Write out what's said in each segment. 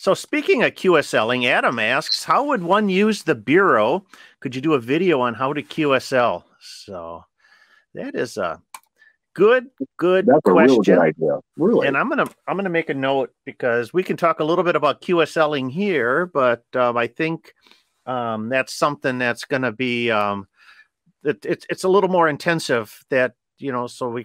So speaking of QSLing, Adam asks, how would one use the Bureau? Could you do a video on how to QSL? So that is a good That's question. A real good idea. Really. And I'm gonna make a note because we can talk a little bit about QSLing here, but I think that's something that's going to be it's a little more intensive. That so we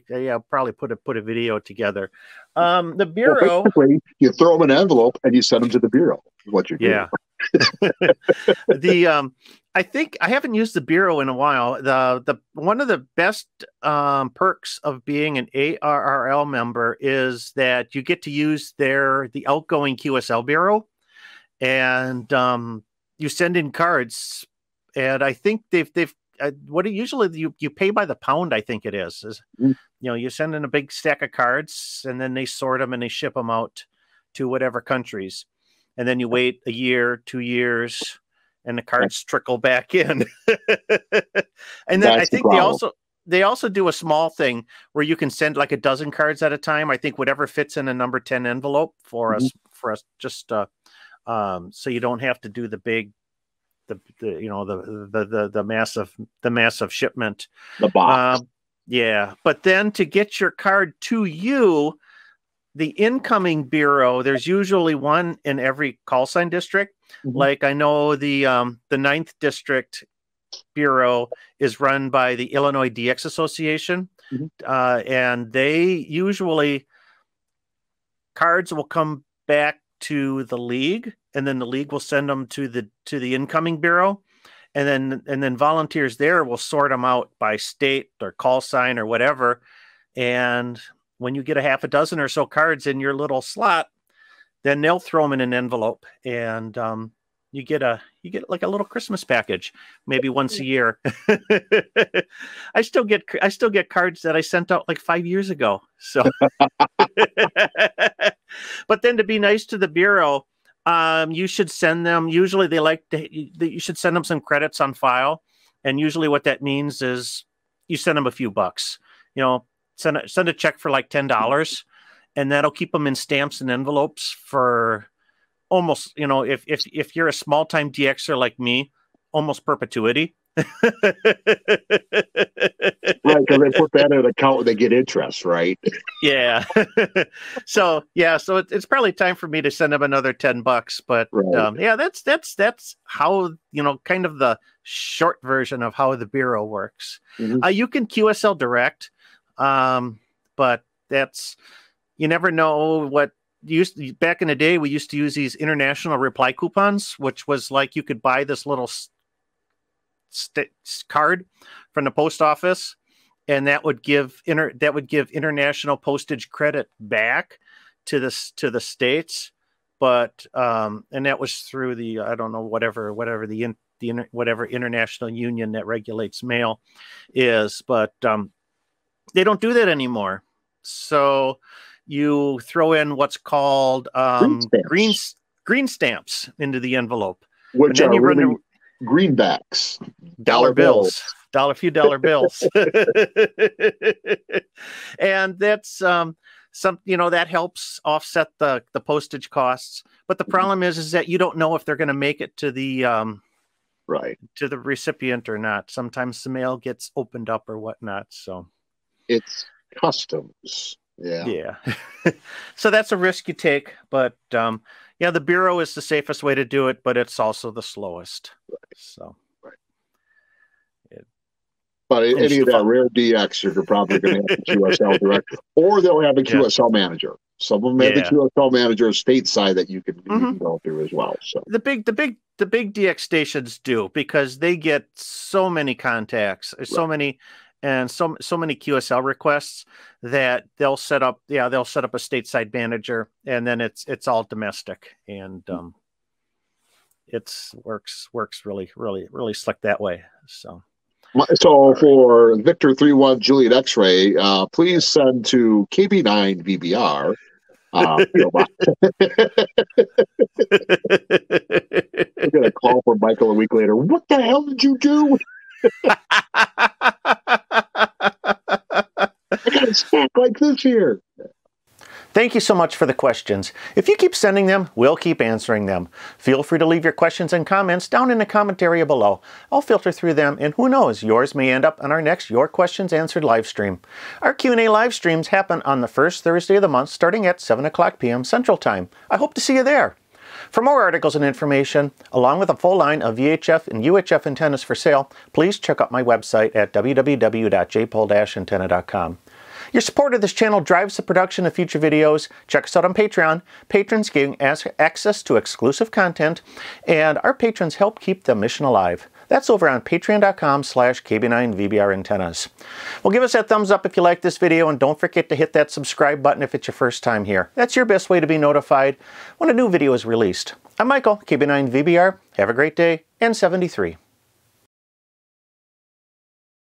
probably put a video together. The Bureau. Well, basically, you throw them in an envelope and you send them to the Bureau. Is what you're doing. Yeah. I think I haven't used the Bureau in a while. The one of the best perks of being an ARRL member is that you get to use the outgoing QSL Bureau, and you send in cards, and I think they've what usually you pay by the pound. I think it is you send in a big stack of cards, and then they sort them and they ship them out to whatever countries, and then you wait a year, 2 years, and the cards trickle back in. And then I think they also do a small thing where you can send like a dozen cards at a time. I think whatever fits in a number 10 envelope for us just so you don't have to do the big the massive shipment. The box. But then to get your card to you, the incoming Bureau, there's usually one in every call sign district. Like I know the 9th District Bureau is run by the Illinois DX Association. And they usually cards will come back to the league, and then the league will send them to the incoming Bureau. And then volunteers there will sort them out by state or call sign or whatever. And when you get a half a dozen or so cards in your little slot, then they'll throw them in an envelope, and you get like a little Christmas package, maybe once a year. I still get cards that I sent out like 5 years ago. So, but then to be nice to the Bureau, you should send them. Usually you should send them some credits on file, and usually what that means is you send them a few bucks. Send a check for like $10, and that'll keep them in stamps and envelopes for almost, if you're a small time DXer like me, almost perpetuity. Right, because they put that in an account where they get interest, right? Yeah. So it's probably time for me to send them another $10, but that's how, kind of the short version of how the Bureau works. You can QSL direct, but you never know what back in the day. We used to use these international reply coupons, which was like you could buy this little card from the post office, and that would give international postage credit back to the states. But and that was through the I don't know whatever international union that regulates mail is, but they don't do that anymore. So you throw in what's called green stamps into the envelope, which are really greenbacks, dollar bills, few dollar bills. And that's that helps offset the postage costs. But the problem is that you don't know if they're going to make it to the to the recipient or not. Sometimes the mail gets opened up or whatnot. So it's customs. Yeah. So that's a risk you take, but the Bureau is the safest way to do it, but it's also the slowest. So but any of that rare DX, you're probably going to have a QSL director, or they'll have a QSL manager. Some of them have the QSL manager stateside that you can go through as well. So the big DX stations do, because they get so many contacts, so many QSL requests that they'll set up a stateside manager, and then it's all domestic, and works really, really, really slick that way. So for Victor 31 Juliet X-ray, please send to KB9VBR. We're gonna call for Michael a week later. What the hell did you do? I got a stack like this here. Thank you so much for the questions. If you keep sending them, we'll keep answering them. Feel free to leave your questions and comments down in the comment area below. I'll filter through them, and who knows, yours may end up on our next Your Questions Answered live stream. Our Q&A live streams happen on the first Thursday of the month starting at 7 o'clock p.m. Central Time. I hope to see you there. For more articles and information, along with a full line of VHF and UHF antennas for sale, please check out my website at www.jpol-antenna.com. Your support of this channel drives the production of future videos. Check us out on Patreon. Patrons gain access to exclusive content, and our patrons help keep the mission alive. That's over on patreon.com/KB9VBR Antennas. Well, give us that thumbs up if you like this video, and don't forget to hit that subscribe button if it's your first time here. That's your best way to be notified when a new video is released. I'm Michael, KB9VBR. Have a great day, and 73.